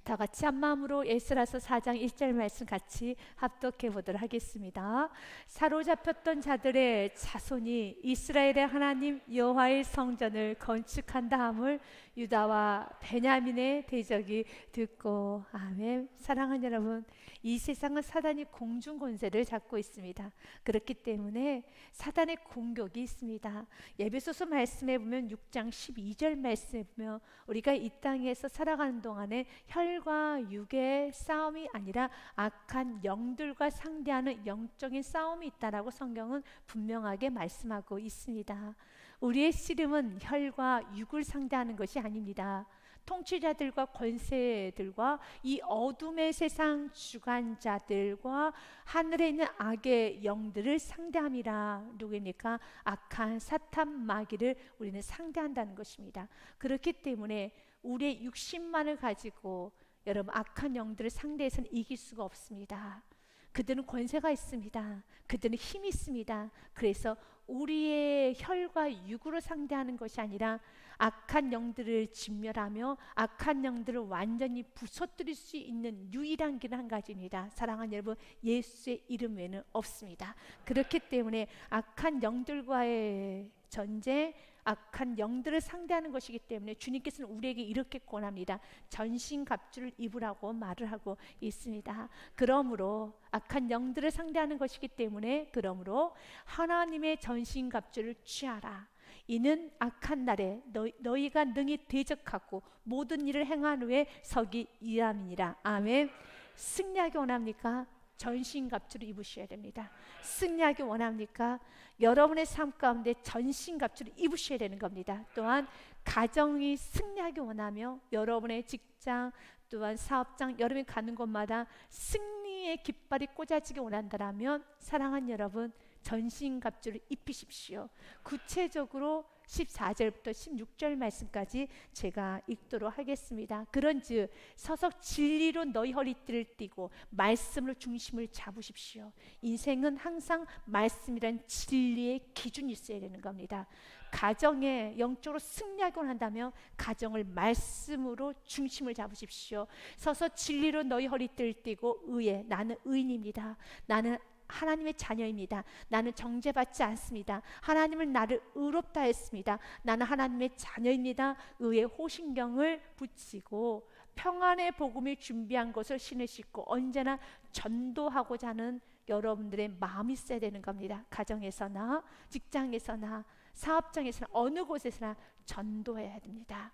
다 같이 한 마음으로 에스라서 4장 1절 말씀 같이 합독해 보도록 하겠습니다. 사로잡혔던 자들의 자손이 이스라엘의 하나님 여호와의 성전을 건축한 다음을 유다와 베냐민의 대적이 듣고. 아멘. 사랑하는 여러분, 이 세상은 사단이 공중 권세를 잡고 있습니다. 그렇기 때문에 사단의 공격이 있습니다. 에베소서 말씀에 보면 6장 12절 말씀에 보면 우리가 이 땅에서 살아가는 동안에 혈과 육의 싸움이 아니라 악한 영들과 상대하는 영적인 싸움이 있다라고 성경은 분명하게 말씀하고 있습니다. 우리의 씨름은 혈과 육을 상대하는 것이 아닙니다. 통치자들과 권세들과 이 어둠의 세상 주관자들과 하늘에 있는 악의 영들을 상대함이라. 누구입니까? 악한 사탄 마귀를 우리는 상대한다는 것입니다. 그렇기 때문에 우리의 육신만을 가지고 여러분 악한 영들을 상대해서는 이길 수가 없습니다. 그들은 권세가 있습니다. 그들은 힘이 있습니다. 그래서 우리의 혈과 육으로 상대하는 것이 아니라 악한 영들을 진멸하며 악한 영들을 완전히 부서뜨릴 수 있는 유일한 길은 한 가지입니다. 사랑하는 여러분, 예수의 이름 외에는 없습니다. 그렇기 때문에 악한 영들과의 전쟁, 악한 영들을 상대하는 것이기 때문에 주님께서는 우리에게 이렇게 권합니다. 전신갑주를 입으라고 말을 하고 있습니다. 그러므로 악한 영들을 상대하는 것이기 때문에 그러므로 하나님의 전신갑주를 취하라. 이는 악한 날에 너희가 능히 대적하고 모든 일을 행한 후에 서기 이함이니라. 아멘. 승리하기 원합니까? 전신갑주를 입으셔야 됩니다. 승리하기 원합니까? 여러분의 삶 가운데 전신갑주를 입으셔야 되는 겁니다. 또한 가정이 승리하기 원하며 여러분의 직장 또한 사업장 여러분이 가는 곳마다 승리의 깃발이 꽂아지기 원한다면 사랑하는 여러분, 전신갑주를 입히십시오. 구체적으로 14절부터 16절 말씀까지 제가 읽도록 하겠습니다. 그런즉 서서 진리로 너희 허리띠를 띠고 말씀으로 중심을 잡으십시오. 인생은 항상 말씀이란 진리의 기준이 있어야 되는 겁니다. 가정에 영적으로 승리하기 원한다면 가정을 말씀으로 중심을 잡으십시오. 서서 진리로 너희 허리띠를 띠고 의에, 나는 의인입니다. 나는 하나님의 자녀입니다. 나는 정죄받지 않습니다. 하나님은 나를 의롭다 했습니다. 나는 하나님의 자녀입니다. 의의 호신경을 붙이고 평안의 복음을 준비한 것을 신을 싣고 언제나 전도하고자 하는 여러분들의 마음이 있어야 되는 겁니다. 가정에서나 직장에서나 사업장에서나 어느 곳에서나 전도해야 됩니다.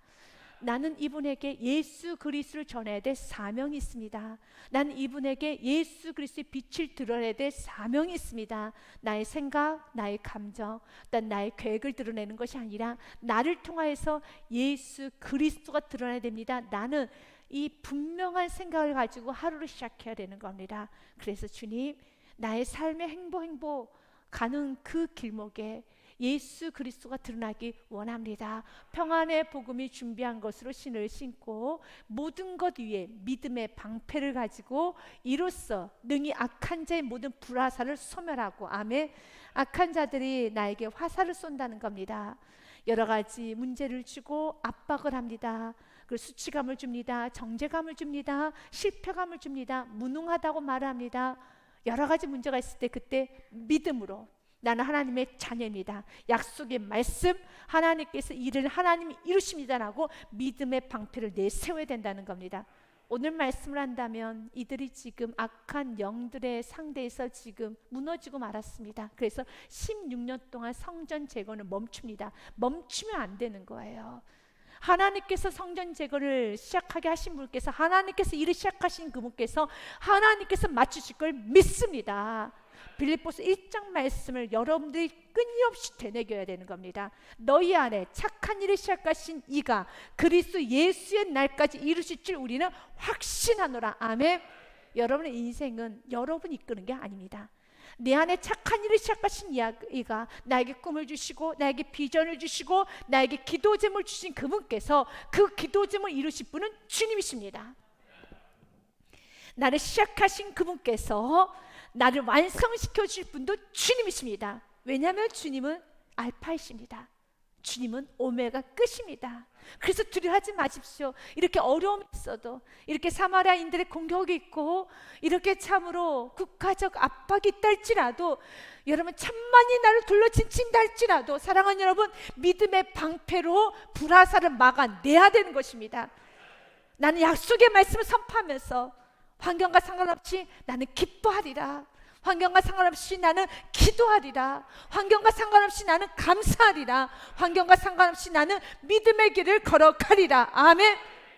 나는 이분에게 예수 그리스도를 전해야 될 사명이 있습니다. 나는 이분에게 예수 그리스도의 빛을 드러내야 될 사명이 있습니다. 나의 생각, 나의 감정, 나의 계획을 드러내는 것이 아니라 나를 통하여서 예수 그리스도가 드러나야 됩니다. 나는 이 분명한 생각을 가지고 하루를 시작해야 되는 겁니다. 그래서 주님, 나의 삶의 행보 가는 그 길목에 예수 그리스도가 드러나기 원합니다. 평안의 복음이 준비한 것으로 신을 신고 모든 것 위에 믿음의 방패를 가지고 이로써 능히 악한 자의 모든 불화살을 소멸하고. 아멘. 악한 자들이 나에게 화살을 쏜다는 겁니다. 여러 가지 문제를 주고 압박을 합니다. 그리고 수치감을 줍니다. 정죄감을 줍니다. 실패감을 줍니다. 무능하다고 말합니다. 여러 가지 문제가 있을 때 그때 믿음으로 나는 하나님의 자녀입니다. 약속의 말씀, 하나님께서 일을 하나님이 이루십니다라고 믿음의 방패를 내세워야 된다는 겁니다. 오늘 말씀을 한다면 이들이 지금 악한 영들의 상대에서 지금 무너지고 말았습니다. 그래서 16년 동안 성전 재건을 멈춥니다. 멈추면 안 되는 거예요. 하나님께서 성전 재건을 시작하게 하신 분께서, 하나님께서 일을 시작하신 그분께서 하나님께서 맞추실 걸 믿습니다. 빌립보서 1장 말씀을 여러분들이 끊임없이 되새겨야 되는 겁니다. 너희 안에 착한 일을 시작하신 이가 그리스도 예수의 날까지 이루실 줄 우리는 확신하노라. 아멘. 여러분의 인생은 여러분이 이끄는 게 아닙니다. 내 안에 착한 일을 시작하신 이가 나에게 꿈을 주시고 나에게 비전을 주시고 나에게 기도 제목을 주신 그분께서 그 기도 제목을 이루실 분은 주님이십니다. 나를 시작하신 그분께서 나를 완성시켜 주실 분도 주님이십니다. 왜냐하면 주님은 알파이십니다. 주님은 오메가 끝입니다. 그래서 두려워하지 마십시오. 이렇게 어려움이 있어도, 이렇게 사마리아인들의 공격이 있고, 이렇게 참으로 국가적 압박이 있다 할지라도, 여러분 천만이 나를 둘러친다 할지라도, 사랑하는 여러분, 믿음의 방패로 불화살을 막아내야 되는 것입니다. 나는 약속의 말씀을 선포하면서 환경과 상관없이 나는 기뻐하리라. 환경과 상관없이 나는 기도하리라. 환경과 상관없이 나는 감사하리라. 환경과 상관없이 나는 믿음의 길을 걸어가리라. 아멘.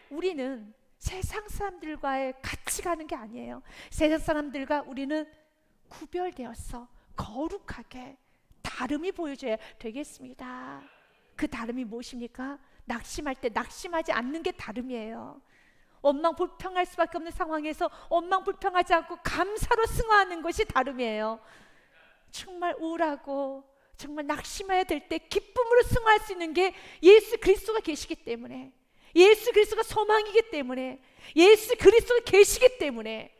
우리는 세상 사람들과의 같이 가는 게 아니에요. 세상 사람들과 우리는 구별되어서 거룩하게 다름이 보여줘야 되겠습니다. 그 다름이 무엇입니까? 낙심할 때 낙심하지 않는 게 다름이에요. 원망불평할 수밖에 없는 상황에서 원망불평하지 않고 감사로 승화하는 것이 다름이에요. 정말 우울하고 정말 낙심해야 될 때 기쁨으로 승화할 수 있는 게 예수 그리스도가 계시기 때문에, 예수 그리스도가 소망이기 때문에, 예수 그리스도가 계시기 때문에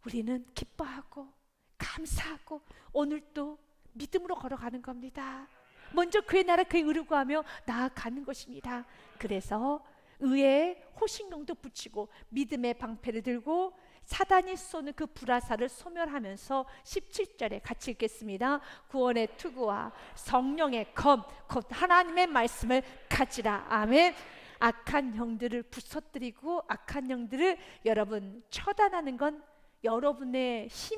우리는 기뻐하고 감사하고 오늘도 믿음으로 걸어가는 겁니다. 먼저 그의 나라 그의 의를 구하며 나아가는 것입니다. 그래서 의에 호신경도 붙이고 믿음의 방패를 들고 사단이 쏘는 그 불화살을 소멸하면서 17절에 같이 읽겠습니다. 구원의 투구와 성령의 검 곧 하나님의 말씀을 가지라. 아멘. 악한 영들을 부서뜨리고 악한 영들을 여러분 처단하는 건 여러분의 힘,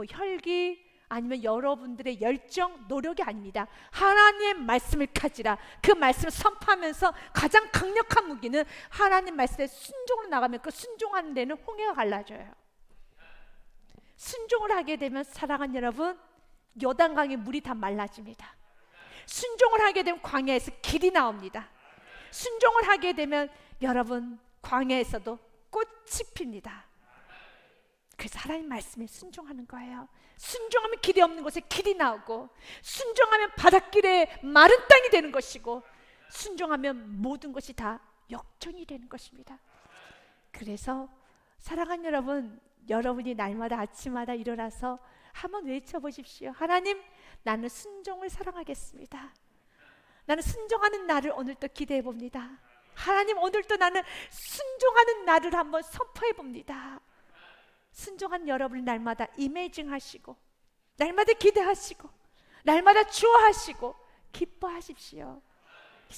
혈기 아니면 여러분들의 열정, 노력이 아닙니다. 하나님의 말씀을 가지라. 그 말씀을 선포하면서 가장 강력한 무기는 하나님 말씀에 순종으로 나가면 그 순종하는 데는 홍해가 갈라져요. 순종을 하게 되면 사랑하는 여러분, 요단강의 물이 다 말라집니다. 순종을 하게 되면 광야에서 길이 나옵니다. 순종을 하게 되면 여러분 광야에서도 꽃이 핍니다. 그래서 하나님 말씀에 순종하는 거예요. 순종하면 길이 없는 곳에 길이 나오고, 순종하면 바닷길에 마른 땅이 되는 것이고, 순종하면 모든 것이 다 역전이 되는 것입니다. 그래서 사랑하는 여러분, 여러분이 날마다 아침마다 일어나서 한번 외쳐보십시오. 하나님, 나는 순종을 사랑하겠습니다. 나는 순종하는 날을 오늘도 기대해 봅니다. 하나님, 오늘도 나는 순종하는 날을 한번 선포해 봅니다. 순종한 여러분을 날마다 이미징 하시고, 날마다 기대하시고, 날마다 좋아하시고 기뻐하십시오.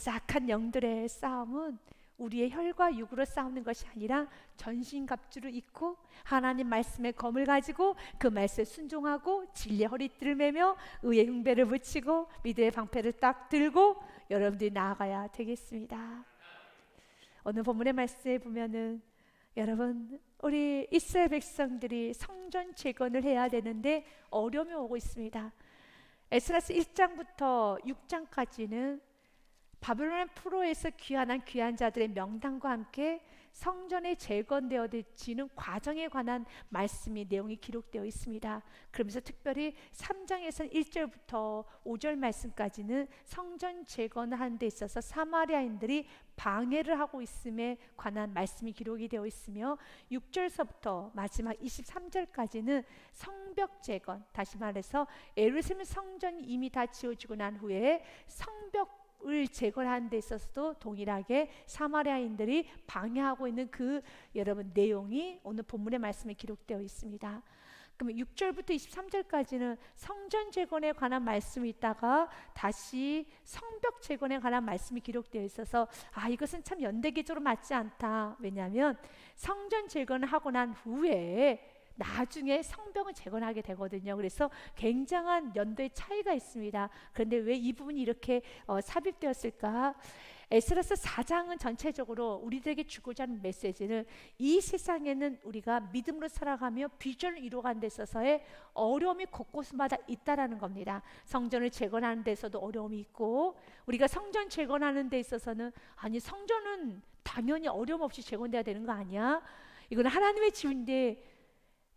악한 영들의 싸움은 우리의 혈과 육으로 싸우는 것이 아니라 전신갑주를 입고 하나님 말씀의 검을 가지고 그 말씀에 순종하고 진리의 허리띠를 매며 의의 흉배를 붙이고 믿음의 방패를 딱 들고 여러분들이 나아가야 되겠습니다. 오늘 본문의 말씀에 보면은 여러분, 우리 이스라엘 백성들이 성전 재건을 해야 되는데 어려움이 오고 있습니다. 에스라서 1장부터 6장까지는 바벨론 포로에서 귀환한 귀한 자들의 명단과 함께 성전에 재건되어지는 과정에 관한 말씀이 내용이 기록되어 있습니다. 그러면서 특별히 3장에서 1절부터 5절 말씀까지는 성전 재건을 하는 데 있어서 사마리아인들이 방해를 하고 있음에 관한 말씀이 기록이 되어 있으며 6절서부터 마지막 23절까지는 성벽 재건, 다시 말해서 예루살렘 성전이 이미 다 지어지고 난 후에 성벽을 재건하는 데 있어서도 동일하게 사마리아인들이 방해하고 있는 그 여러분 내용이 오늘 본문의 말씀에 기록되어 있습니다. 그러면 6절부터 23절까지는 성전 재건에 관한 말씀이 있다가 다시 성벽 재건에 관한 말씀이 기록되어 있어서 이것은 참 연대기조로 맞지 않다. 왜냐하면 성전 재건을 하고 난 후에 나중에 성벽을 재건하게 되거든요. 그래서 굉장한 연도의 차이가 있습니다. 그런데 왜 이 부분이 이렇게 삽입되었을까? 에스라서 4장은 전체적으로 우리들에게 주고자 하는 메시지는 이 세상에는 우리가 믿음으로 살아가며 비전을 이루어가는 데 있어서의 어려움이 곳곳마다 있다라는 겁니다. 성전을 재건하는 데서도 어려움이 있고, 우리가 성전 재건하는 데 있어서는 아니 성전은 당연히 어려움 없이 재건돼야 되는 거 아니야? 이건 하나님의 집인데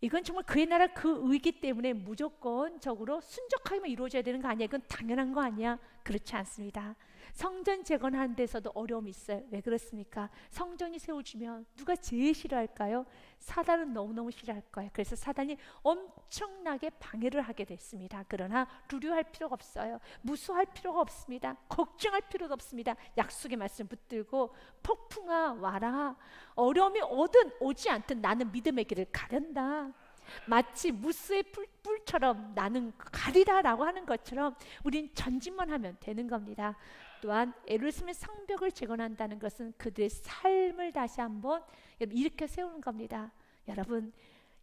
이건 정말 그의 나라 그 의기 때문에 무조건적으로 순적하게만 이루어져야 되는 거 아니야? 이건 당연한 거 아니야? 그렇지 않습니다. 성전 재건하는 데서도 어려움이 있어요. 왜 그렇습니까? 성전이 세워지면 누가 제일 싫어할까요? 사단은 너무너무 싫어할 거예요. 그래서 사단이 엄청나게 방해를 하게 됐습니다. 그러나 두려워할 필요가 없어요. 무서워할 필요가 없습니다. 걱정할 필요도 없습니다. 약속의 말씀 붙들고 폭풍아 와라. 어려움이 오든 오지 않든 나는 믿음의 길을 가련다. 마치 무스의 뿔처럼 나는 가리라라고 하는 것처럼 우린 전진만 하면 되는 겁니다. 또한 예루살렘의 성벽을 재건한다는 것은 그들의 삶을 다시 한번 일으켜 세우는 겁니다.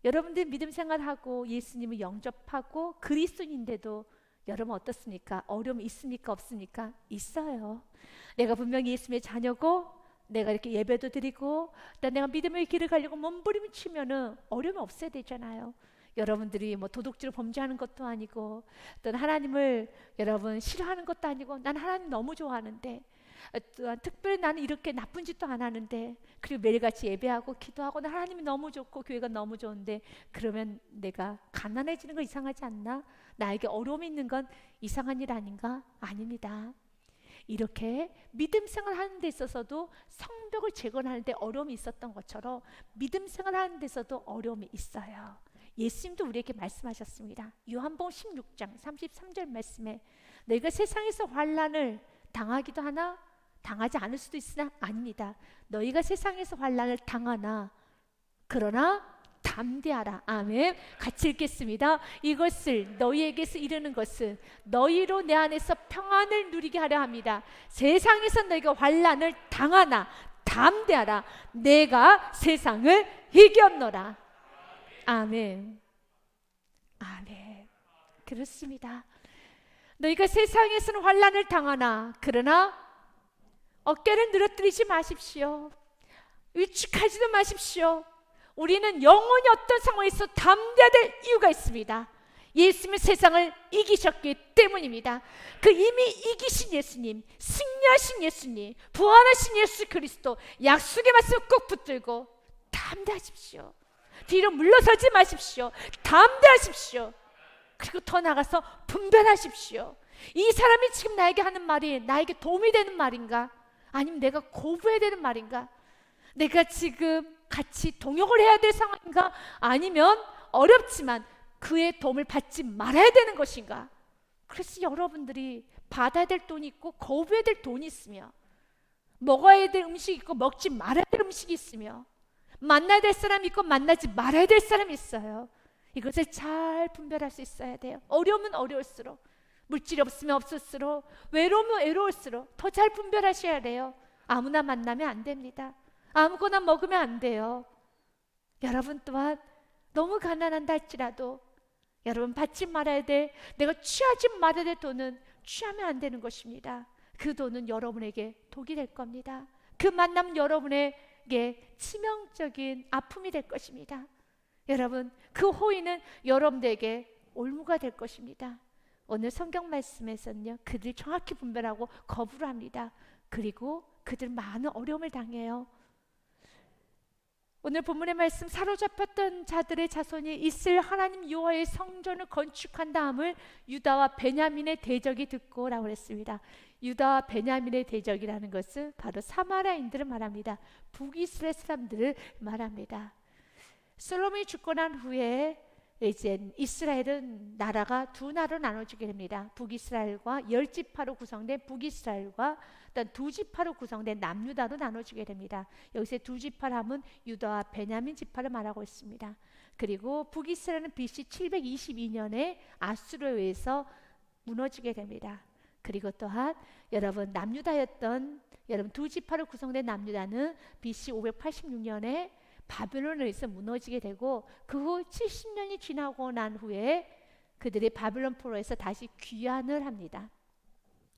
여러분들 믿음 생활하고 예수님을 영접하고 그리스도인인데도 여러분 어떻습니까? 어려움이 있습니까? 없습니까? 있어요. 내가 분명히 예수님의 자녀고 내가 이렇게 예배도 드리고 내가 믿음의 길을 가려고 몸부림치면은 어려움이 없어야 되잖아요. 여러분들이 뭐 도둑질을 범죄하는 것도 아니고 또는 하나님을 여러분 싫어하는 것도 아니고 난 하나님 너무 좋아하는데 또한 특별히 나는 이렇게 나쁜 짓도 안 하는데 그리고 매일같이 예배하고 기도하고 나 하나님이 너무 좋고 교회가 너무 좋은데 그러면 내가 가난해지는 거 이상하지 않나? 나에게 어려움이 있는 건 이상한 일 아닌가? 아닙니다. 이렇게 믿음 생활하는 데 있어서도 성벽을 재건하는 데 어려움이 있었던 것처럼 믿음 생활하는 데 있어도 어려움이 있어요. 예수님도 우리에게 말씀하셨습니다. 요한복음 16장 33절 말씀에 너희가 세상에서 환난을 당하기도 하나 당하지 않을 수도 있으나 아닙니다. 너희가 세상에서 환난을 당하나 그러나 담대하라. 아멘. 같이 읽겠습니다. 이것을 너희에게서 이르는 것은 너희로 내 안에서 평안을 누리게 하려 합니다. 세상에서 너희가 환난을 당하나 담대하라. 내가 세상을 이겼노라. 아멘. 아멘. 그렇습니다. 너희가 세상에서는 환난을 당하나 그러나 어깨를 늘어뜨리지 마십시오. 위축하지도 마십시오. 우리는 영원히 어떤 상황에서 담대해야 될 이유가 있습니다. 예수님은 세상을 이기셨기 때문입니다. 그 이미 이기신 예수님, 승리하신 예수님, 부활하신 예수 그리스도 약속의 말씀 꼭 붙들고 담대하십시오. 뒤로 물러서지 마십시오. 담대하십시오. 그리고 더 나가서 분별하십시오. 이 사람이 지금 나에게 하는 말이 나에게 도움이 되는 말인가? 아니면 내가 거부해야 되는 말인가? 내가 지금 같이 동역을 해야 될 상황인가? 아니면 어렵지만 그의 도움을 받지 말아야 되는 것인가? 그래서 여러분들이 받아야 될 돈이 있고 거부해야 될 돈이 있으며 먹어야 될 음식이 있고 먹지 말아야 될 음식이 있으며 만나야 될 사람이 있고 만나지 말아야 될 사람이 있어요. 이것을 잘 분별할 수 있어야 돼요. 어려우면 어려울수록 물질이 없으면 없을수록 외로우면 외로울수록 더 잘 분별하셔야 돼요. 아무나 만나면 안 됩니다. 아무거나 먹으면 안 돼요. 여러분 또한 너무 가난한다 할지라도 여러분 받지 말아야 돼, 내가 취하지 말아야 될 돈은 취하면 안 되는 것입니다. 그 돈은 여러분에게 독이 될 겁니다. 그 만남 여러분에게 치명적인 아픔이 될 것입니다. 여러분 그 호의는 여러분에게 올무가 될 것입니다. 오늘 성경 말씀에서는요 그들 정확히 분별하고 거부를 합니다. 그리고 그들 많은 어려움을 당해요. 오늘 본문의 말씀 사로잡혔던 자들의 자손이 있을 하나님 여호와의 성전을 건축한 다음을 유다와 베냐민의 대적이 듣고 라고 했습니다. 유다와 베냐민의 대적이라는 것은 바로 사마리아인들을 말합니다. 북이스라엘 사람들을 말합니다. 솔로몬이 죽고 난 후에 이제 이스라엘은 나라가 두 나라로 나눠지게 됩니다. 북이스라엘과 10지파로 구성된 북이스라엘과 일단 2지파로 구성된 남유다로 나눠지게 됩니다. 여기서 2지파를 하면 유다와 베냐민 지파를 말하고 있습니다. 그리고 북이스라엘은 BC 722년에 아수르에 의해서 무너지게 됩니다. 그리고 또한 여러분 남유다였던 여러분 2지파로 구성된 남유다는 BC 586년에 바벨론에 의해서 무너지게 되고 그 후 70년이 지나고 난 후에 그들이 바벨론 포로에서 다시 귀환을 합니다.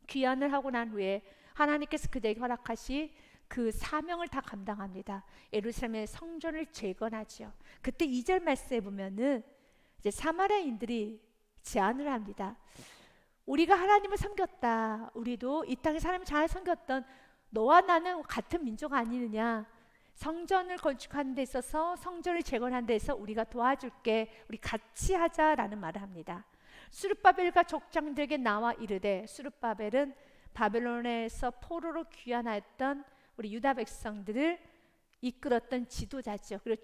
귀환을 하고 난 후에 하나님께서 그들에게 허락하신 그 사명을 다 감당합니다. 예루살렘의 성전을 재건하죠. 그때 2절 말씀에 보면은 이제 사마리아인들이 제안을 합니다. 우리가 하나님을 섬겼다. 우리도 이 땅에 사람을 잘 섬겼던 너와 나는 같은 민족 아니느냐. 성전을 건축하는 데 있어서 성전을 재건하는 데 있어서 우리가 도와줄게. 우리 같이 하자라는 말을 합니다. 스룹바벨과 족장들에게 나와 이르되 스룹바벨은 바벨론에서 포로로 귀환하였던 우리 유다 백성들을 이끌었던 지도자죠. 그리고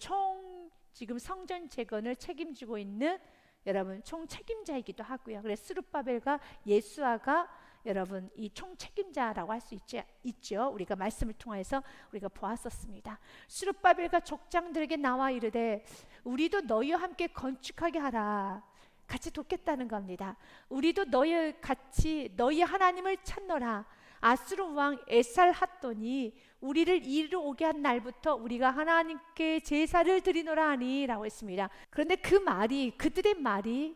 지금 성전 재건을 책임지고 있는 여러분 총책임자이기도 하고요. 그래서 스룹바벨과 예수아가 여러분 이 총책임자라고 할 수 있죠. 우리가 말씀을 통해서 우리가 보았었습니다. 스룹바벨과 족장들에게 나와 이르되 우리도 너희와 함께 건축하게 하라. 같이 돕겠다는 겁니다. 우리도 너희 같이 너희 하나님을 찾노라. 아수르 왕 에살핫돈이 우리를 이리로 오게 한 날부터 우리가 하나님께 제사를 드리노라 하니 라고 했습니다. 그런데 그들의 말이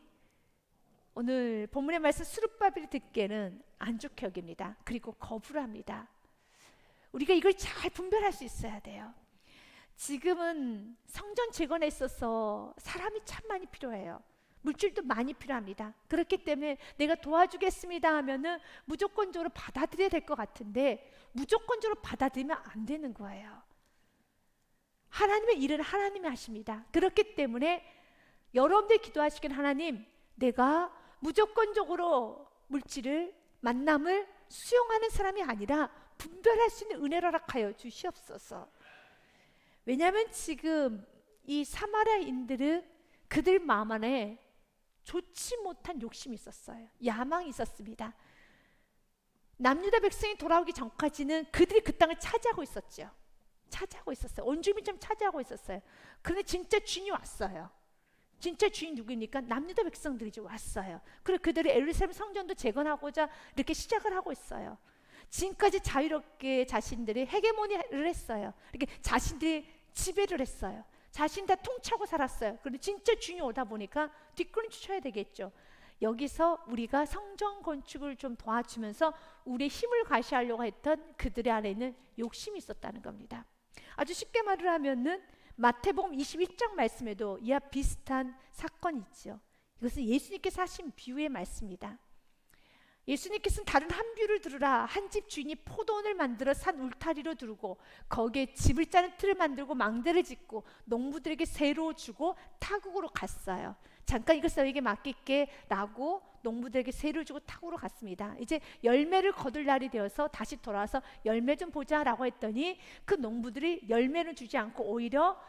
오늘 본문의 말씀 스룹바벨이 듣기에는 안 좋게 여깁니다. 그리고 거부를 합니다. 우리가 이걸 잘 분별할 수 있어야 돼요. 지금은 성전 재건에 있어서 사람이 참 많이 필요해요. 물질도 많이 필요합니다. 그렇기 때문에 내가 도와주겠습니다 하면은 무조건적으로 받아들여야 될 것 같은데 무조건적으로 받아들이면 안 되는 거예요. 하나님의 일은 하나님이 하십니다. 그렇기 때문에 여러분들이 기도하시길 하나님, 내가 무조건적으로 물질을 만남을 수용하는 사람이 아니라 분별할 수 있는 은혜를 허락하여 주시옵소서. 왜냐하면 지금 이 사마리아인들은 그들 마음 안에 좋지 못한 욕심이 있었어요. 야망이 있었습니다. 남유다 백성이 돌아오기 전까지는 그들이 그 땅을 차지하고 있었죠. 원주민처럼 차지하고 있었어요. 그런데 진짜 주인이 왔어요. 진짜 주인 누구입니까? 남유다 백성들이 이제 왔어요. 그리고 그들이 예루살렘 성전도 재건하고자 이렇게 시작을 하고 있어요. 지금까지 자유롭게 자신들이 헤게모니를 했어요. 이렇게 자신들이 지배를 했어요. 자신 다 통치하고 살았어요. 그런데 진짜 주인이 오다 보니까 뒷걸음 쳐야 되겠죠. 여기서 우리가 성전 건축을 좀 도와주면서 우리의 힘을 과시하려고 했던 그들의 안에는 욕심이 있었다는 겁니다. 아주 쉽게 말을 하면은 마태복음 21장 말씀에도 이와 비슷한 사건이 있죠. 이것은 예수님께서 하신 비유의 말씀입니다. 예수님께서는 다른 한 비유를 들으라. 한 집 주인이 포도원을 만들어 산 울타리로 두르고 거기에 집을 짜는 틀을 만들고 망대를 짓고 농부들에게 세로 주고 타국으로 갔어요. 잠깐 이것을 너에게 맡길게 라고 농부들에게 세를 주고 타국으로 갔습니다. 이제 열매를 거둘 날이 되어서 다시 돌아와서 열매 좀 보자 라고 했더니 그 농부들이 열매를 주지 않고 오히려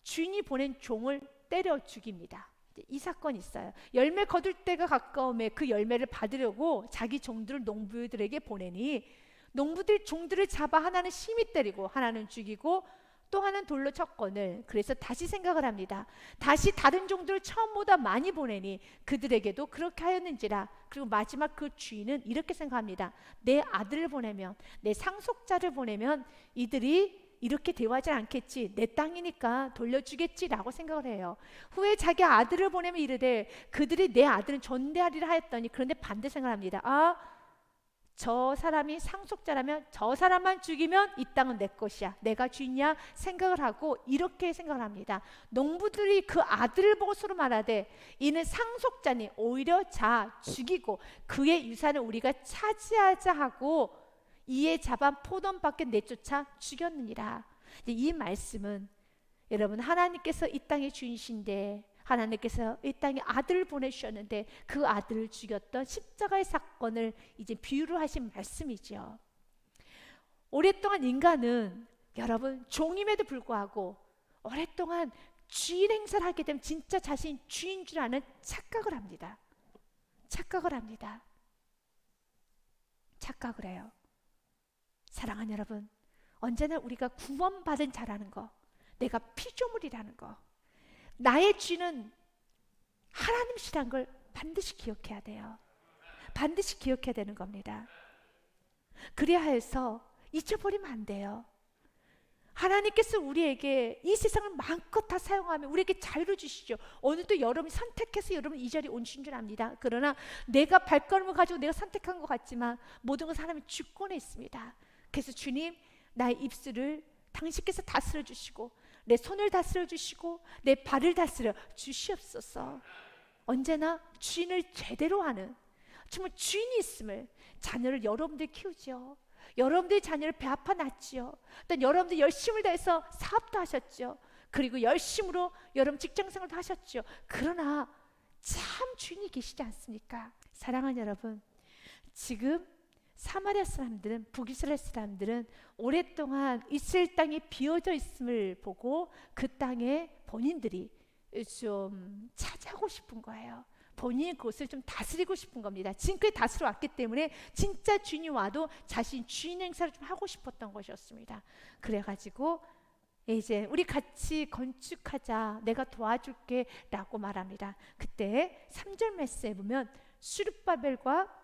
주인이 보낸 종을 때려 죽입니다. 이 사건이 있어요. 열매 거둘 때가 가까움에 그 열매를 받으려고 자기 종들을 농부들에게 보내니 농부들이 종들을 잡아 하나는 심히 때리고 하나는 죽이고 또 하나는 돌로 쳤거늘. 그래서 다시 생각을 합니다. 다시 다른 종들을 처음보다 많이 보내니 그들에게도 그렇게 하였는지라. 그리고 마지막 그 주인은 이렇게 생각합니다. 내 아들을 보내면, 내 상속자를 보내면 이들이 이렇게 대화하지 않겠지. 내 땅이니까 돌려주겠지라고 생각을 해요. 후에 자기 아들을 보내면 이르되 그들이 내 아들은 존대하리라 하였더니 그런데 반대 생각합니다. 저 사람이 상속자라면 저 사람만 죽이면 이 땅은 내 것이야. 내가 주인이야 생각을 하고 이렇게 생각을 합니다. 농부들이 그 아들을 보고 서로 말하되 이는 상속자니 오히려 죽이고 그의 유산을 우리가 차지하자 하고 이에 잡아 포도원 밖에 내쫓아 죽였느니라. 이 말씀은 여러분 하나님께서 이 땅의 주인이신데 하나님께서 이 땅에 아들을 보내주셨는데 그 아들을 죽였던 십자가의 사건을 이제 비유로 하신 말씀이죠. 오랫동안 인간은 여러분 종임에도 불구하고 오랫동안 주인 행사를 하게 되면 진짜 자신이 주인 줄 아는 착각을 합니다. 착각을 해요. 사랑하는 여러분, 언제나 우리가 구원받은 자라는 거, 내가 피조물이라는 거, 나의 주인은 하나님이시라는 걸 반드시 기억해야 돼요. 반드시 기억해야 되는 겁니다. 그래야 해서 잊어버리면 안 돼요. 하나님께서 우리에게 이 세상을 마음껏 다 사용하며 우리에게 자유를 주시죠. 오늘도 여러분이 선택해서 여러분 이 자리에 오신 줄 압니다. 그러나 내가 발걸음을 가지고 내가 선택한 것 같지만 모든 것은 하나님의 주권에 있습니다. 그래서 주님, 나의 입술을 당신께서 다스려 주시고 내 손을 다스려 주시고 내 발을 다스려 주시옵소서. 언제나 주인을 제대로 하는 정말 주인이 있음을 자녀를 여러분들이 키우죠. 여러분들이 자녀를 배 아파 낳지요. 또 여러분들 열심을 다해서 사업도 하셨죠. 그리고 열심으로 여러분 직장생활도 하셨죠. 그러나 참 주인이 계시지 않습니까? 사랑하는 여러분, 지금 사마리아 사람들은, 북이스라엘 사람들은 오랫동안 이스라엘 땅이 비어져 있음을 보고 그 땅에 본인들이 좀 차지하고 싶은 거예요. 본인이 그것을 좀 다스리고 싶은 겁니다. 지금까지 다스려 왔기 때문에 진짜 주인이 와도 자신 주인 행사를 좀 하고 싶었던 것이었습니다. 그래가지고 이제 우리 같이 건축하자, 내가 도와줄게 라고 말합니다. 그때 3절 말씀에 보면 스룹바벨과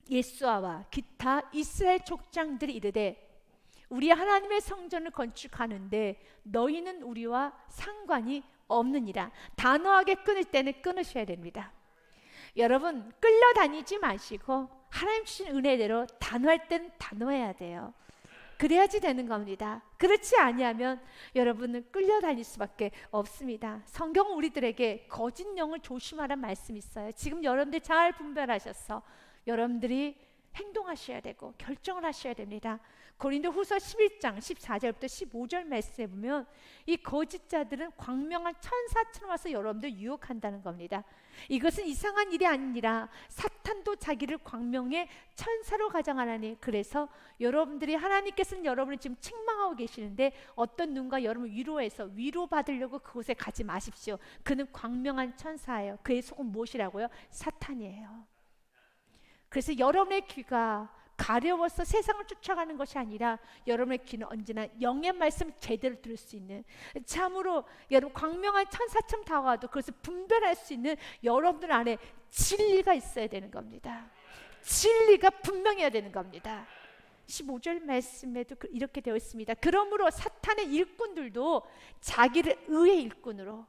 예수아와 기타 이스라엘 족장들이 이르되 우리 하나님의 성전을 건축하는데 너희는 우리와 상관이 없느니라. 단호하게 끊을 때는 끊으셔야 됩니다. 여러분, 끌려다니지 마시고 하나님 주신 은혜대로 단호할 때는 단호해야 돼요. 그래야지 되는 겁니다. 그렇지 아니하면 여러분은 끌려다닐 수밖에 없습니다. 성경은 우리들에게 거짓 영을 조심하라는 말씀이 있어요. 지금 여러분들 잘 분별하셔서 여러분들이 행동하셔야 되고 결정을 하셔야 됩니다. 고린도후서 11장 14절부터 15절 말씀에 보면 이 거짓자들은 광명한 천사처럼 와서 여러분들 유혹한다는 겁니다. 이것은 이상한 일이 아니라 사탄도 자기를 광명의 천사로 가장하나니, 그래서 여러분들이, 하나님께서는 여러분을 지금 책망하고 계시는데 어떤 누군가 여러분을 위로해서 위로받으려고 그곳에 가지 마십시오. 그는 광명한 천사예요. 그의 속은 무엇이라고요? 사탄이에요. 그래서 여러분의 귀가 가려워서 세상을 쫓아가는 것이 아니라 여러분의 귀는 언제나 영의 말씀 제대로 들을 수 있는, 참으로 여러분 광명한 천사처럼 다가와도 그것을 분별할 수 있는 여러분들 안에 진리가 있어야 되는 겁니다. 진리가 분명해야 되는 겁니다. 15절 말씀에도 이렇게 되어 있습니다. 그러므로 사탄의 일꾼들도 자기를 의의 일꾼으로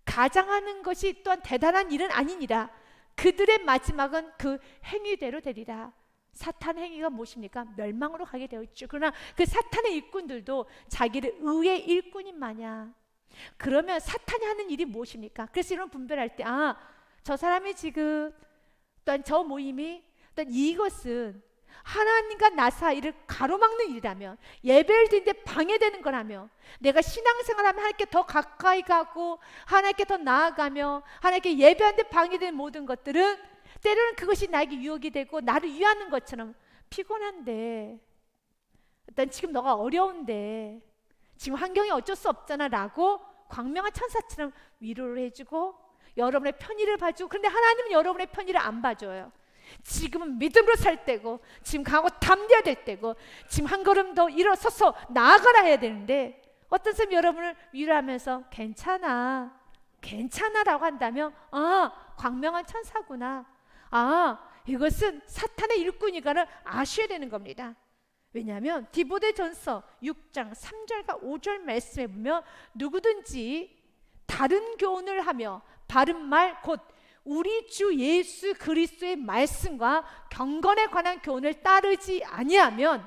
가장하는 것이 또한 대단한 일은 아니니라. 그들의 마지막은 그 행위대로 되리라. 사탄 행위가 무엇입니까? 멸망으로 가게 되어 있죠. 그러나 그 사탄의 일꾼들도 자기를 의의 일꾼인 마냥, 그러면 사탄이 하는 일이 무엇입니까? 그래서 이런 분별할 때, 저 사람이 지금, 또한 저 모임이, 또한 이것은 하나님과 나 사이를 가로막는 일이라면, 예배를 드리는데 방해되는 거라면, 내가 신앙생활하면 하나님께 더 가까이 가고 하나님께 더 나아가며 하나님께 예배하는데 방해되는 모든 것들은 때로는 그것이 나에게 유혹이 되고 나를 위하는 것처럼, 피곤한데, 일단 지금 너가 어려운데, 지금 환경이 어쩔 수 없잖아 라고 광명한 천사처럼 위로를 해주고 여러분의 편의를 봐주고, 그런데 하나님은 여러분의 편의를 안 봐줘요. 지금은 믿음으로 살 때고, 지금 강하고 담대해야 될 때고, 지금 한 걸음 더 일어서서 나아가라 해야 되는데, 어떤 사람이 여러분을 위로하면서 괜찮아, 괜찮아 라고 한다면, 광명한 천사구나, 이것은 사탄의 일꾼이가를 아셔야 되는 겁니다. 왜냐하면 디모데전서 6장 3절과 5절 말씀에 보면 누구든지 다른 교훈을 하며 바른 말 곧 우리 주 예수 그리스도의 말씀과 경건에 관한 교훈을 따르지 아니하면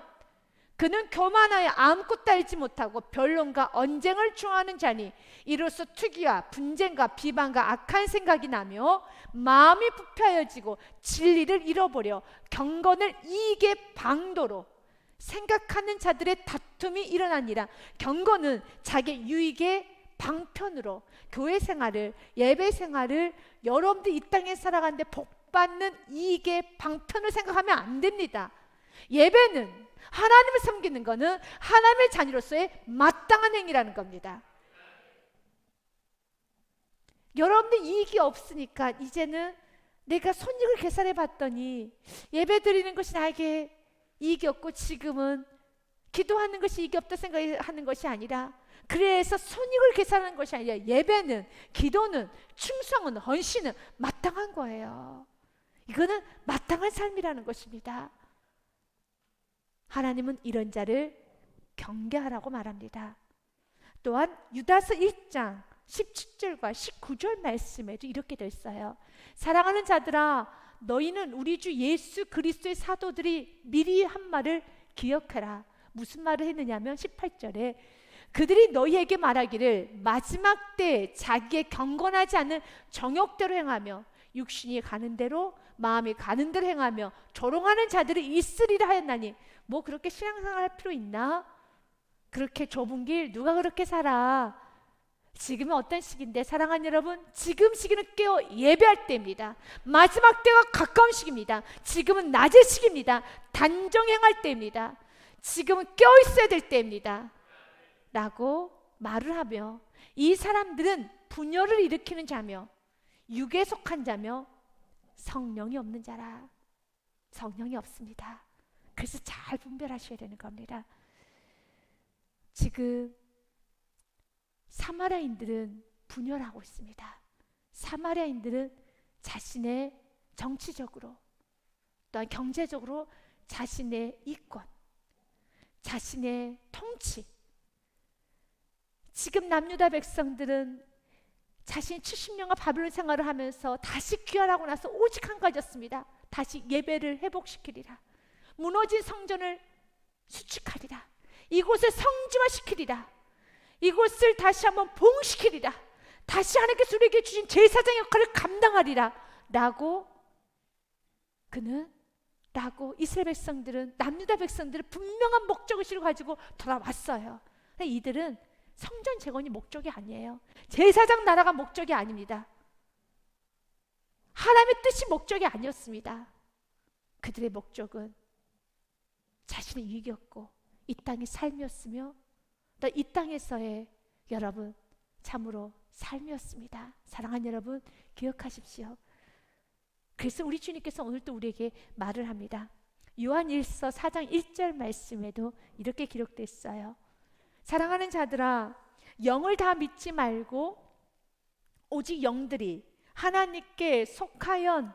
그는 교만하여 아무것도 알지 못하고 변론과 언쟁을 좋아하는 자니 이로써 투기와 분쟁과 비방과 악한 생각이 나며 마음이 부패하여지고 진리를 잃어버려 경건을 이익의 방도로 생각하는 자들의 다툼이 일어나니라. 경건은 자기 유익의 방편으로 교회 생활을, 예배 생활을, 여러분들 이 땅에 살아가는데 복받는 이익의 방편을 생각하면 안 됩니다. 예배는, 하나님을 섬기는 것은 하나님의 자녀로서의 마땅한 행위라는 겁니다. 여러분들 이익이 없으니까 이제는 내가 손익을 계산해 봤더니 예배 드리는 것이 나에게 이익이 없고 지금은 기도하는 것이 이익이 없다 생각하는 것이 아니라, 그래서 손익을 계산하는 것이 아니라 예배는, 기도는, 충성은, 헌신은 마땅한 거예요. 이거는 마땅한 삶이라는 것입니다. 하나님은 이런 자를 경계하라고 말합니다. 또한 유다서 1장 17절과 19절 말씀에도 이렇게 되어 있어요. 사랑하는 자들아, 너희는 우리 주 예수 그리스도의 사도들이 미리 한 말을 기억하라. 무슨 말을 했느냐면 18절에 그들이 너희에게 말하기를 마지막 때에 자기의 경건하지 않은 정욕대로 행하며 육신이 가는 대로 마음이 가는 대로 행하며 조롱하는 자들이 있으리라 하였나니, 뭐 그렇게 신앙생활 할 필요 있나? 그렇게 좁은 길 누가 그렇게 살아? 지금은 어떤 시기인데 사랑하는 여러분, 지금 시기는 깨어 예배할 때입니다. 마지막 때가 가까운 시기입니다. 지금은 낮의 시기입니다. 단정행할 때입니다. 지금은 깨어 있어야 될 때입니다 라고 말을 하며, 이 사람들은 분열을 일으키는 자며 육에 속한 자며 성령이 없는 자라. 성령이 없습니다. 그래서 잘 분별하셔야 되는 겁니다. 지금 사마리아인들은 분열하고 있습니다. 사마리아인들은 자신의 정치적으로 또한 경제적으로 자신의 이권, 자신의 통치, 지금 남유다 백성들은 자신이 70년간 바벨론 생활을 하면서 다시 귀환하고 나서 오직 한 가지였습니다. 다시 예배를 회복시키리라. 무너진 성전을 수축하리라. 이곳을 성지화시키리라. 이곳을 다시 한번 봉시키리라. 다시 하나님께서 우리에게 주신 제사장 역할을 감당하리라 라고 이스라엘 백성들은, 남유다 백성들은 분명한 목적의식을 가지고 돌아왔어요. 이들은 성전 재건이 목적이 아니에요. 제사장 나라가 목적이 아닙니다. 하나님의 뜻이 목적이 아니었습니다. 그들의 목적은 자신의 이익이었고 이 땅의 삶이었으며 또 이 땅에서의 여러분 참으로 삶이었습니다. 사랑하는 여러분, 기억하십시오. 그래서 우리 주님께서 오늘 또 우리에게 말을 합니다. 요한 1서 4장 1절 말씀에도 이렇게 기록됐어요. 사랑하는 자들아, 영을 다 믿지 말고 오직 영들이 하나님께 속하였나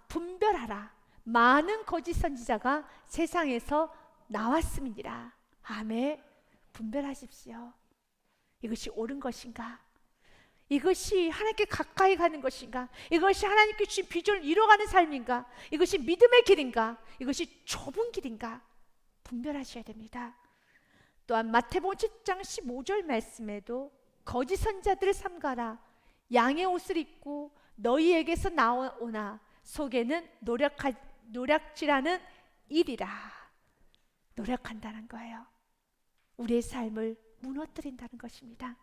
분별하라. 많은 거짓 선지자가 세상에서 나왔음이니라. 아멘. 분별하십시오. 이것이 옳은 것인가? 이것이 하나님께 가까이 가는 것인가? 이것이 하나님께 주신 비전을 이뤄가는 삶인가? 이것이 믿음의 길인가? 이것이 좁은 길인가? 분별하셔야 됩니다. 또한 마태복음 7장 15절 말씀에도 거짓 선지자들을 삼가라. 양의 옷을 입고 너희에게서 나오나 속에는 노략질하는 일이라. 노력한다는 거예요. 우리의 삶을 무너뜨린다는 것입니다.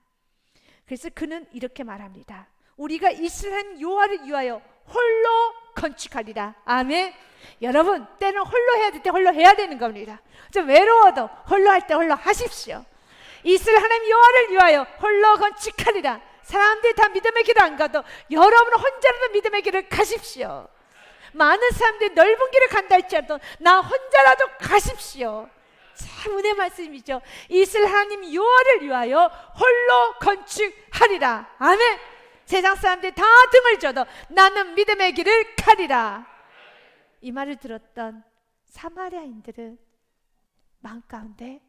그래서 그는 이렇게 말합니다. 우리가 이스라엘 여호와를 위하여 홀로 건축하리라. 아멘. 여러분, 때는 홀로 해야 될 때 홀로 해야 되는 겁니다. 좀 외로워도 홀로 할 때 홀로 하십시오. 이스라엘 하나님 여호와를 위하여 홀로 건축하리라. 사람들이 다 믿음의 길을 안 가도 여러분은 혼자라도 믿음의 길을 가십시오. 많은 사람들이 넓은 길을 간다 할지라도 나 혼자라도 가십시오. 참 은혜 말씀이죠. 이스라엘 하나님 여호와를 위하여 홀로 건축하리라. 아멘. 세상 사람들이 다 등을 져도 나는 믿음의 길을 가리라. 이 말을 들었던 사마리아인들은 마음 가운데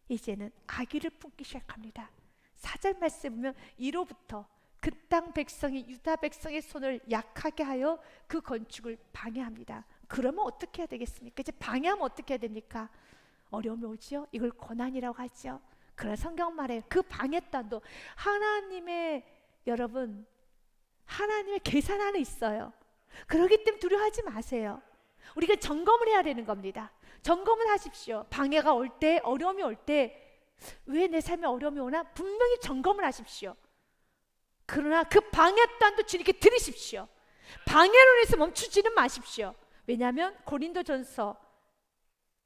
이제는 악의를 품기 시작합니다. 4절 말씀에 보면 이로부터 그 땅 백성이 유다 백성의 손을 약하게 하여 그 건축을 방해합니다. 그러면 어떻게 해야 되겠습니까? 이제 방해하면 어떻게 해야 됩니까? 어려움이 오지요. 이걸 고난이라고 하죠. 그러나 성경 말해요. 그 방해단도 하나님의, 여러분, 하나님의 계산 안에 있어요. 그렇기 때문에 두려워하지 마세요. 우리가 점검을 해야 되는 겁니다. 점검을 하십시오. 방해가 올 때, 어려움이 올 때 왜 내 삶에 어려움이 오나 분명히 점검을 하십시오. 그러나 그 방해단도 주님께 드리십시오. 방해로 인해서 멈추지는 마십시오. 왜냐하면 고린도전서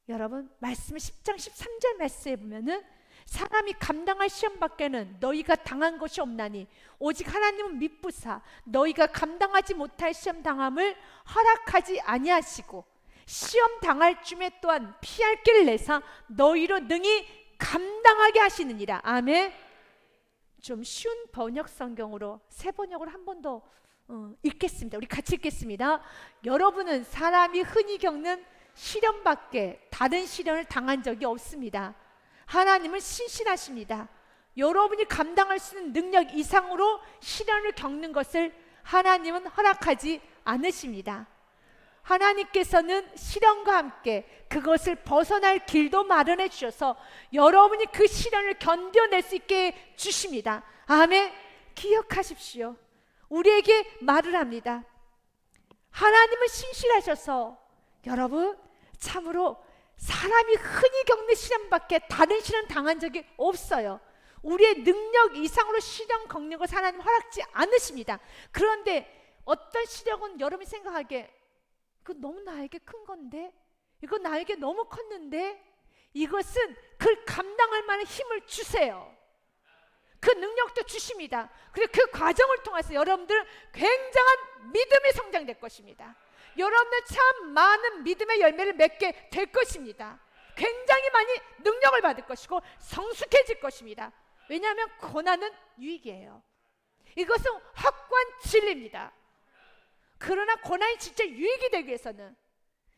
여러분 말씀 10장 13절 말씀에 보면은 사람이 감당할 시험 밖에는 너희가 당한 것이 없나니 오직 하나님은 미쁘사 너희가 감당하지 못할 시험 당함을 허락하지 아니하시고 시험 당할 쯤에 또한 피할 길을 내사 너희로 능히 감당하게 하시느니라. 아멘. 좀 쉬운 번역 성경으로 새 번역을 한 번 더 읽겠습니다. 우리 같이 읽겠습니다. 여러분은 사람이 흔히 겪는 시련밖에 다른 시련을 당한 적이 없습니다. 하나님은 신실하십니다. 여러분이 감당할 수 있는 능력 이상으로 시련을 겪는 것을 하나님은 허락하지 않으십니다. 하나님께서는 시련과 함께 그것을 벗어날 길도 마련해 주셔서 여러분이 그 시련을 견뎌낼 수 있게 주십니다. 아멘. 기억하십시오. 우리에게 말을 합니다. 하나님은 신실하셔서 여러분 참으로 사람이 흔히 겪는 시련밖에 다른 시련 당한 적이 없어요. 우리의 능력 이상으로 시련 겪는 것을 하나님 허락지 않으십니다. 그런데 어떤 시련은 여러분이 생각하기에 이거 너무 나에게 큰 건데, 이거 나에게 너무 컸는데, 이것은 그걸 감당할 만한 힘을 주세요. 그 능력도 주십니다. 그리고 그 과정을 통해서 여러분들은 굉장한 믿음이 성장될 것입니다. 여러분들 참 많은 믿음의 열매를 맺게 될 것입니다. 굉장히 많이 능력을 받을 것이고 성숙해질 것입니다. 왜냐하면 고난은 유익이에요. 이것은 확고한 진리입니다. 그러나 고난이 진짜 유익이 되기 위해서는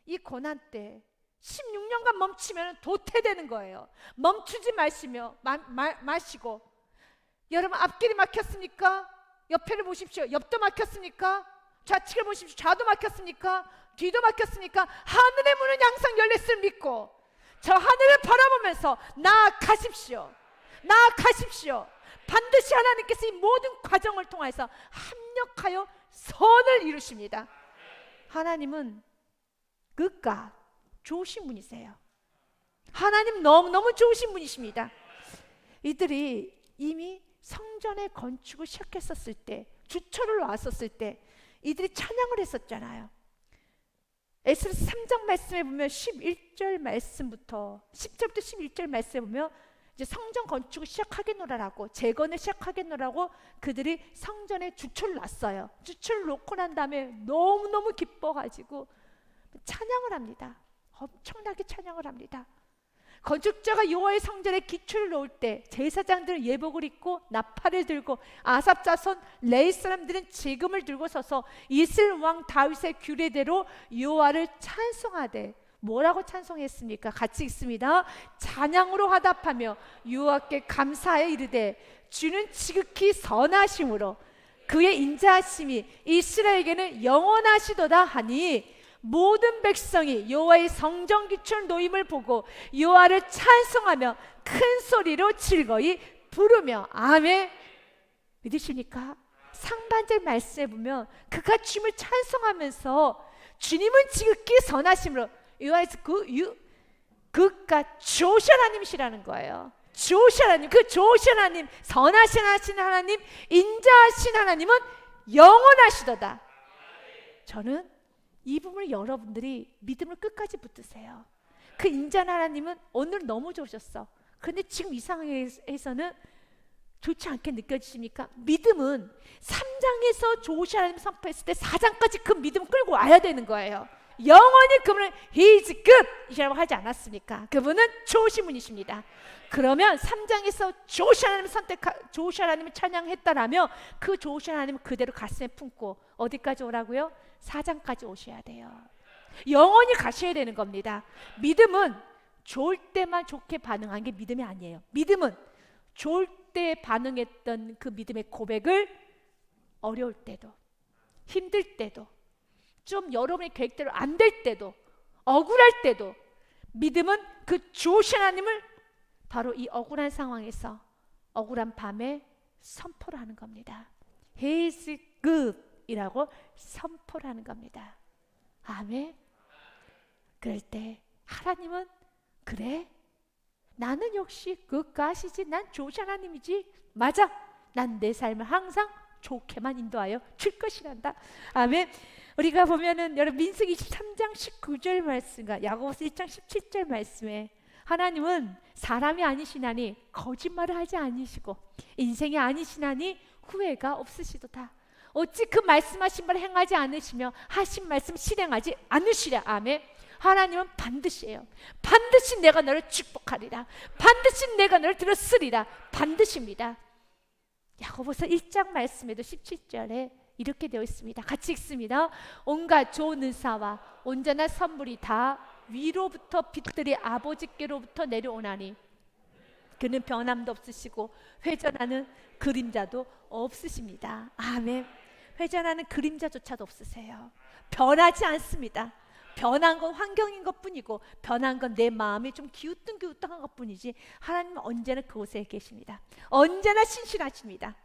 이 고난 때 16년간 멈추면 도태되는 거예요. 멈추지 마시고 여러분 앞길이 막혔습니까? 옆에를 보십시오. 옆도 막혔습니까? 좌측을 보십시오. 좌도 막혔습니까? 뒤도 막혔습니까? 하늘의 문은 항상 열렸을 믿고 저 하늘을 바라보면서 나아가십시오. 나아가십시오. 반드시 하나님께서 이 모든 과정을 통해서 합력하여 선을 이루십니다. 하나님은 그가 좋으신 분이세요. 하나님 너무너무 좋으신 분이십니다. 이들이 이미 성전의 건축을 시작했었을 때, 주철을 놨었을 때 이들이 찬양을 했었잖아요. 에스더서 3장 말씀에 보면 11절 말씀부터 10절부터 11절 말씀에 보면 이제 성전 건축을 시작하겠노라라고, 재건을 시작하겠노라고 그들이 성전에 주철을 놨어요. 주철을 놓고 난 다음에 너무너무 기뻐가지고 찬양을 합니다. 엄청나게 찬양을 합니다. 건축자가 여호와의 성전에 기초를 놓을 때 제사장들은 예복을 입고 나팔을 들고 아삽 자손 레위 사람들은 지금을 들고 서서 이스라엘 왕 다윗의 규례대로 여호와를 찬송하되, 뭐라고 찬송했습니까? 같이 읽습니다. 찬양으로 화답하며 여호와께 감사하여 이르되 주는 지극히 선하심으로 그의 인자하심이 이스라엘에게는 영원하시도다 하니, 모든 백성이 여호와의 성전 기초를 놓임을 보고 여호와를 찬송하며 큰 소리로 즐거이 부르며. 아멘. 믿으십니까? 상반절 말씀에 보면 그가 주님을 찬송하면서 주님은 지극히 선하심으로, 여호와에서 그가 좋으신 하나님이시라는 거예요. 좋으신 하나님, 그 좋으신 하나님, 선하신 하나님, 인자하신 하나님은 영원하시도다. 저는 이 부분을 여러분들이 믿음을 끝까지 붙드세요. 그 인자한 하나님은 오늘 너무 좋으셨어. 그런데 지금 이 상황에서는 좋지 않게 느껴지십니까? 믿음은 3장에서 좋으신 하나님 선포했을 때 4장까지 그 믿음을 끌고 와야 되는 거예요. 영원히 그분은 He is good 이라고 하지 않았습니까? 그분은 좋으신 분이십니다. 그러면 3장에서 좋으신 하나님을 좋으신 하나님을 찬양했다라면 그 좋으신 하나님을 그대로 가슴에 품고 어디까지 오라고요? 4장까지 오셔야 돼요. 영원히 가셔야 되는 겁니다. 믿음은 좋을 때만 좋게 반응한 게 믿음이 아니에요. 믿음은 좋을 때 반응했던 그 믿음의 고백을 어려울 때도, 힘들 때도, 좀 여러분의 계획대로 안 될 때도, 억울할 때도 믿음은 그 좋으신 하나님을 바로 이 억울한 상황에서, 억울한 밤에 선포를 하는 겁니다. He is good 이라고 선포를 하는 겁니다. 아멘. 그럴 때 하나님은 그래, 나는 역시 그것이지, 난 좋으신 하나님이지, 맞아, 난 내 삶을 항상 좋게만 인도하여 줄 것이란다. 아멘. 우리가 보면은 여러분 민수기 23장 19절 말씀과 야고보서 1장 17절 말씀에 하나님은 사람이 아니시나니 거짓말을 하지 아니시고 인생이 아니시나니 후회가 없으시도다. 어찌 그 말씀하신 바를 행하지 않으시며 하신 말씀 실행하지 않으시랴. 아멘. 하나님은 반드시예요. 반드시 내가 너를 축복하리라. 반드시 내가 너를 들었으리라. 반드시입니다. 야고보서 1장 말씀에도 17절에 이렇게 되어 있습니다. 같이 읽습니다. 온갖 좋은 은사와 온전한 선물이 다 위로부터 빛들이 아버지께로부터 내려오나니 그는 변함도 없으시고 회전하는 그림자도 없으십니다. 아멘. 회전하는 그림자조차도 없으세요. 변하지 않습니다. 변한 건 환경인 것뿐이고 변한 건 내 마음이 좀 기우뚱기우뚱한 것뿐이지 하나님은 언제나 그곳에 계십니다. 언제나 신실하십니다.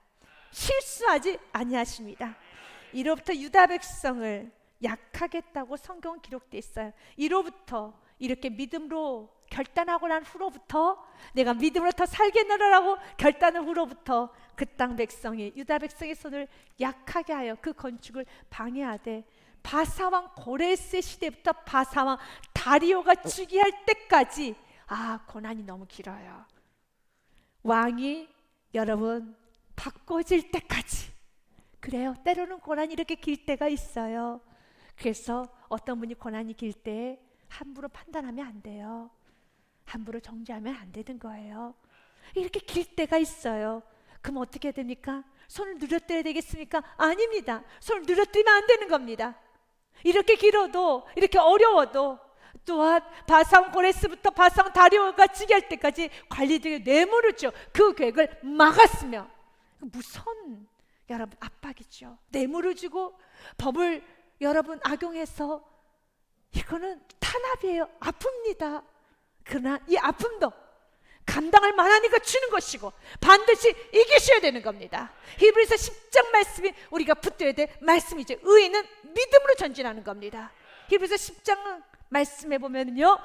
실수하지 아니하십니다. 이로부터 유다 백성을 약하겠다고 성경은 기록되어 있어요. 이로부터 이렇게 믿음으로 결단하고 난 후로부터, 내가 믿음으로 더 살겠노라라고 결단한 후로부터 그 땅 백성이, 유다 백성의 손을 약하게 하여 그 건축을 방해하되 바사왕 고레스의 시대부터 바사왕 다리오가 즉위할 때까지, 고난이 너무 길어요. 왕이 여러분 바꿔질 때까지. 그래요. 때로는 고난이 이렇게 길 때가 있어요. 그래서 어떤 분이 고난이 길 때 함부로 판단하면 안 돼요. 함부로 정죄하면 안 되는 거예요. 이렇게 길 때가 있어요. 그럼 어떻게 해야 됩니까? 손을 늘어뜨려야 되겠습니까? 아닙니다. 손을 늘어뜨리면 안 되는 겁니다. 이렇게 길어도, 이렇게 어려워도, 또한 바사왕 고레스부터 바사왕 다리오가 즉위할 때까지 관리들이 뇌물을 줘 그 계획을 막았으며, 무서운 여러분 압박이죠. 뇌물을 주고 법을 여러분 악용해서, 이거는 탄압이에요. 아픕니다. 그러나 이 아픔도 감당할 만하니까 주는 것이고 반드시 이기셔야 되는 겁니다. 히브리서 10장 말씀이 우리가 붙들어야 될 말씀이죠. 의인은 믿음으로 전진하는 겁니다. 히브리서 10장 말씀해 보면요,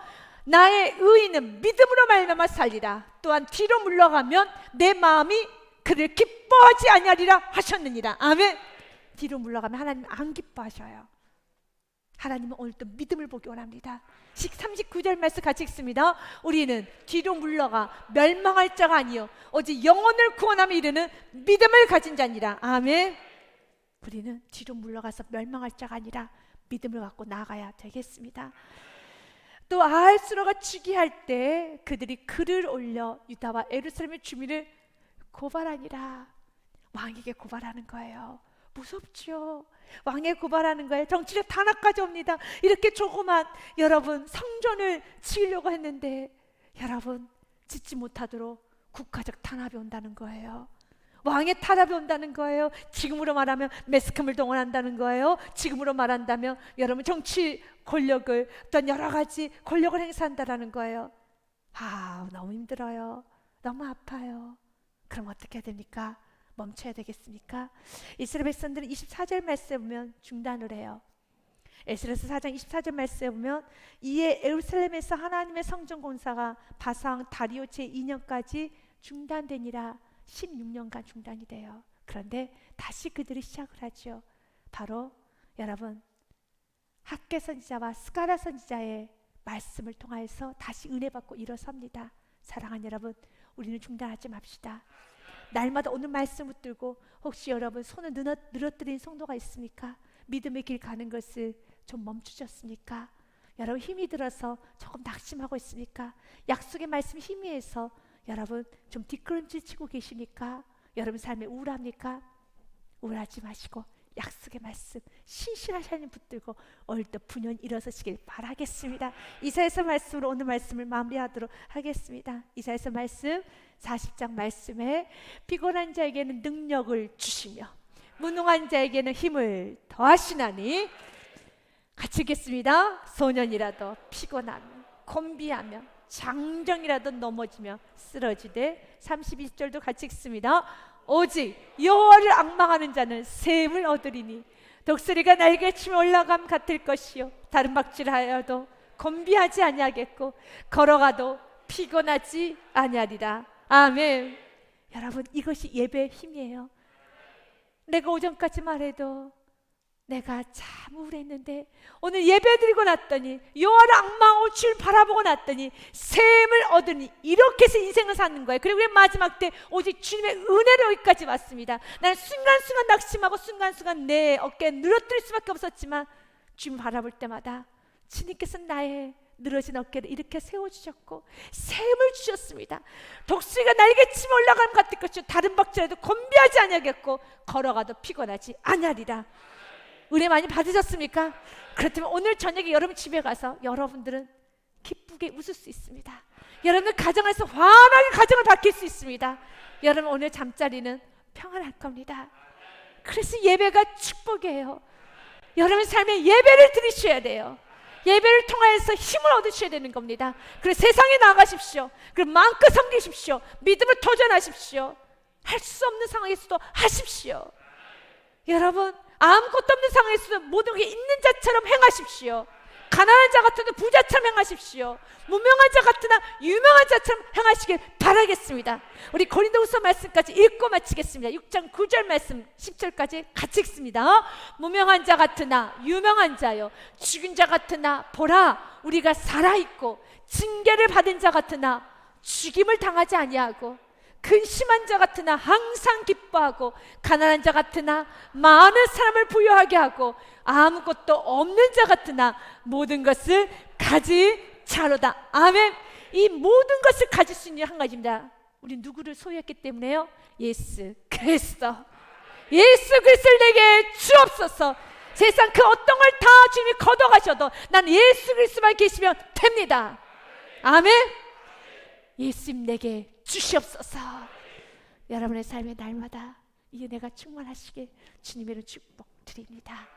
나의 의인은 믿음으로 말미암아 살리라. 또한 뒤로 물러가면 내 마음이 그를 기뻐하지 아니하리라 하셨느니라. 아멘. 뒤로 물러가면 하나님 안 기뻐하셔요. 하나님은 오늘도 믿음을 보기 원합니다. 39절 말씀 같이 읽습니다. 우리는 뒤로 물러가 멸망할 자가 아니요 오직 영혼을 구원하며 이르는 믿음을 가진 자니라. 아멘. 우리는 뒤로 물러가서 멸망할 자가 아니라 믿음을 갖고 나아가야 되겠습니다. 또 아하스로가 즉위할 때 그들이 글을 올려 유다와 예루살렘의 주민을 고발하니라. 왕에게 고발하는 거예요. 무섭죠. 왕에 고발하는 거예요. 정치적 탄압까지 옵니다. 이렇게 조그만 여러분 성전을 지으려고 했는데 여러분 짓지 못하도록 국가적 탄압이 온다는 거예요. 왕의 탄압이 온다는 거예요. 지금으로 말하면 매스컴을 동원한다는 거예요. 지금으로 말한다면 여러분 정치 권력을, 어떤 여러 가지 권력을 행사한다는 거예요. 너무 힘들어요. 너무 아파요. 그럼 어떻게 해야 됩니까? 멈춰야 되겠습니까? 이스라엘 백성들은 24절 말씀에 보면 중단을 해요. 에스라서 4장 24절 말씀에 보면 이에 예루살렘에서 하나님의 성전 공사가 바사왕 다리오 제2년까지 중단되니라. 16년간 중단이 돼요. 그런데 다시 그들이 시작을 하죠. 바로 여러분 학개 선지자와 스가랴 선지자의 말씀을 통하여서 다시 은혜 받고 일어섭니다. 사랑하는 여러분, 우리는 중단하지 맙시다. 날마다 오늘 말씀 붙들고, 혹시 여러분 손을 늘어뜨린 성도가 있습니까? 믿음의 길 가는 것을 좀 멈추셨습니까? 여러분 힘이 들어서 조금 낙심하고 있습니까? 약속의 말씀 희미해서 여러분 좀 뒷걸음질 치고 계십니까? 여러분 삶에 우울합니까? 우울하지 마시고 약속의 말씀 신실하신 하나님 붙들고 오늘도 분연 일어서시길 바라겠습니다. 이사야서 말씀으로 오늘 말씀을 마무리하도록 하겠습니다. 이사야서 말씀 40장 말씀에 피곤한 자에게는 능력을 주시며 무능한 자에게는 힘을 더하시나니, 같이 읽겠습니다. 소년이라도 피곤하며 곤비하며 장정이라도 넘어지며 쓰러지되, 31절도 같이 읽습니다. 오직 여호와를 앙망하는 자는 새 힘을 얻으리니 독수리가 날개 치며 올라감 같을 것이요 다른 박질하여도 곤비하지 아니하겠고 걸어가도 피곤하지 아니하리라. 아멘. 여러분 이것이 예배의 힘이에요. 내가 오전까지만 해도 내가 참 우울했는데 오늘 예배 드리고 났더니 여호와를 앙망하고 주를 바라보고 났더니 새 힘을 얻으니, 이렇게 해서 인생을 사는 거예요. 그리고 우리 마지막 때 오직 주님의 은혜로 여기까지 왔습니다. 나는 순간순간 낙심하고 순간순간 내 어깨에 늘어뜨릴 수밖에 없었지만 주님 바라볼 때마다 주님께서 나의 늘어진 어깨를 이렇게 세워주셨고 새 힘을 주셨습니다. 독수리가 날개치며 올라가는 것 같을 것이요 다른 박질라도 곤비하지 아니하겠고 걸어가도 피곤하지 아니하리라. 은혜 많이 받으셨습니까? 그렇다면 오늘 저녁에 여러분 집에 가서 여러분들은 기쁘게 웃을 수 있습니다. 여러분 가정에서 환하게 가정을 바뀔 수 있습니다. 여러분 오늘 잠자리는 평안할 겁니다. 그래서 예배가 축복이에요. 여러분 삶에 예배를 드리셔야 돼요. 예배를 통하여서 힘을 얻으셔야 되는 겁니다. 그래서 세상에 나가십시오. 그리고 마음껏 섬기십시오. 믿음을 도전하십시오. 할 수 없는 상황에서도 하십시오. 여러분 아무것도 없는 상황에서도 모든 게 있는 자처럼 행하십시오. 가난한 자 같으나 부자처럼 행하십시오. 무명한 자 같으나 유명한 자처럼 행하시길 바라겠습니다. 우리 고린도후서 말씀까지 읽고 마치겠습니다. 6장 9절 말씀 10절까지 같이 읽습니다. 무명한 자 같으나 유명한 자요, 죽은 자 같으나 보라 우리가 살아있고, 징계를 받은 자 같으나 죽임을 당하지 아니하고, 근심한 자 같으나 항상 기뻐하고, 가난한 자 같으나 많은 사람을 부유하게 하고, 아무것도 없는 자 같으나 모든 것을 가지자로다. 아멘. 이 모든 것을 가질 수 있는 한 가지입니다. 우리 누구를 소유했기 때문에요? 예수 그리스도. 예수 그리스도를 내게 주옵소서. 세상 그 어떤 걸 다 주님이 걷어가셔도 난 예수 그리스도만 계시면 됩니다. 아멘. 예수님 내게 주시옵소서. 여러분의 삶의 날마다 이 은혜가 충만하시길 주님의 축복 드립니다.